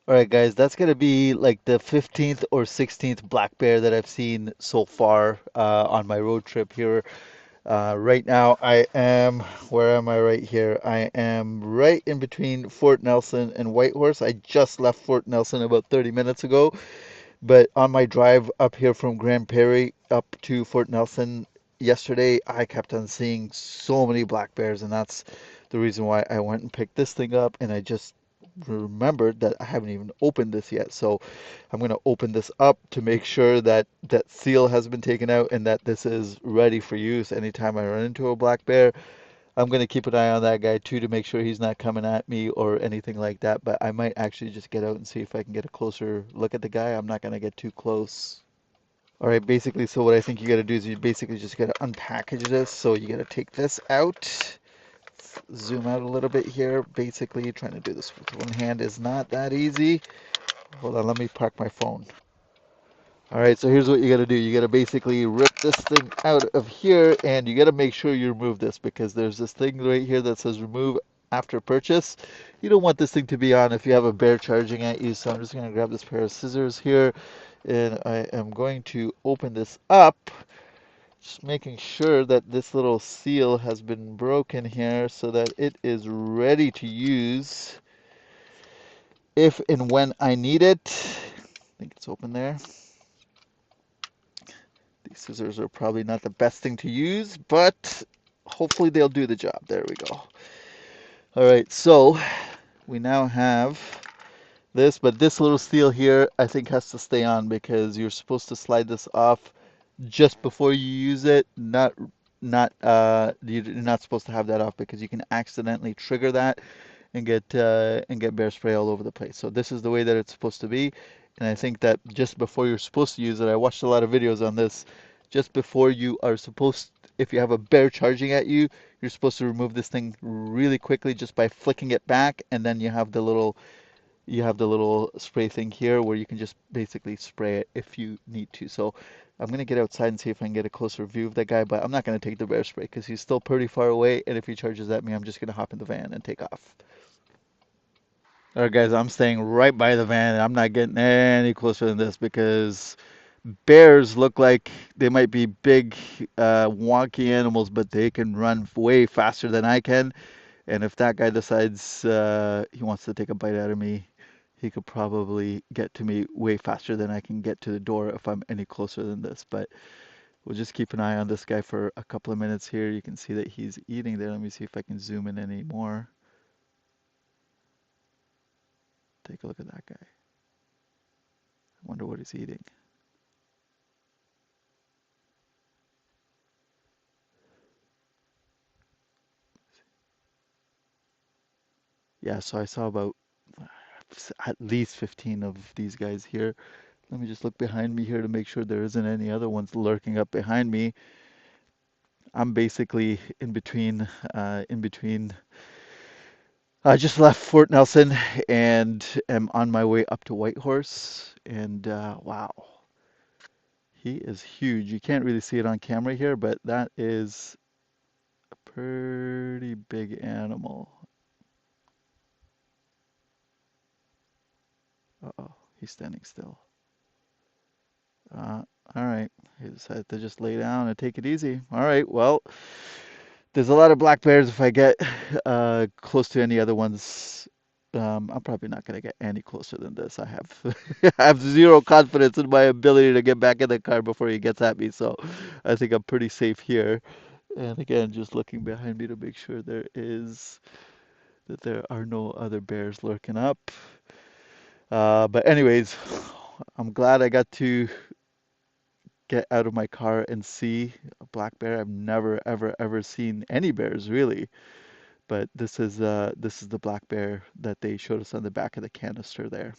All right, guys, that's gonna be like the 15th or 16th black bear that I've seen so far on my road trip here. Right now, where am I right here? I am right in between Fort Nelson and Whitehorse. I just left Fort Nelson about 30 minutes ago, but on my drive up here from Grand Prairie up to Fort Nelson yesterday, I kept on seeing so many black bears, and that's the reason why I went and picked this thing up, and I just remembered that I haven't even opened this yet. So I'm going to open this up to make sure that that seal has been taken out and that this is ready for use anytime I run into a black bear. I'm going to keep an eye on that guy too to make sure he's not coming at me or anything like that, but I might actually just get out and see if I can get a closer look at the guy. I'm not going to get too close. All right, basically, so what I think you got to do is you basically just got to unpackage this. So you got to take this out, zoom out a little bit here. Basically, trying to do this with one hand is not that easy. Hold on, let me park my phone. All right, so here's what you got to do. You got to basically rip this thing out of here, and you got to make sure you remove this because there's this thing right here that says remove after purchase. You don't want this thing to be on if you have a bear charging at you. So I'm just going to grab this pair of scissors here, and I am going to open this up, just making sure that this little seal has been broken here so that it is ready to use if and when I need it. I think it's open there. These scissors are probably not the best thing to use, but hopefully they'll do the job. There we go. All right, so we now have this, but this little seal here I think has to stay on because you're supposed to slide this off just before you use it. You're not supposed to have that off because you can accidentally trigger that and get bear spray all over the place. So this is the way that it's supposed to be. And I think that just before you're supposed to use it, I watched a lot of videos on this. Just before you are supposed, if you have a bear charging at you, you're supposed to remove this thing really quickly just by flicking it back, and then you have the little spray thing here where you can just basically spray it if you need to. So I'm gonna get outside and see if I can get a closer view of that guy, but I'm not gonna take the bear spray because he's still pretty far away, and if he charges at me, I'm just gonna hop in the van and take off. All right, guys, I'm staying right by the van. I'm not getting any closer than this because bears look like they might be big, wonky animals, but they can run way faster than I can. And if that guy decides he wants to take a bite out of me, he could probably get to me way faster than I can get to the door if I'm any closer than this. But we'll just keep an eye on this guy for a couple of minutes here. You can see that he's eating there. Let me see if I can zoom in any more. Take a look at that guy. I wonder what he's eating. Yeah, so I saw about at least 15 of these guys here. Let me just look behind me here to make sure there isn't any other ones lurking up behind me. I'm basically in between. I just left Fort Nelson and am on my way up to Whitehorse. And wow, he is huge. You can't really see it on camera here, but that is a pretty big animal. Uh-oh, he's standing still. Uh, all right. He decided to just lay down and take it easy. All right. Well, there's a lot of black bears. If I get close to any other ones, I'm probably not going to get any closer than this. I have I have zero confidence in my ability to get back in the car before he gets at me. So I think I'm pretty safe here. And again, just looking behind me to make sure that there are no other bears lurking up. But anyways, I'm glad I got to get out of my car and see a black bear. I've never ever ever seen any bears really, but this is the black bear that they showed us on the back of the canister there.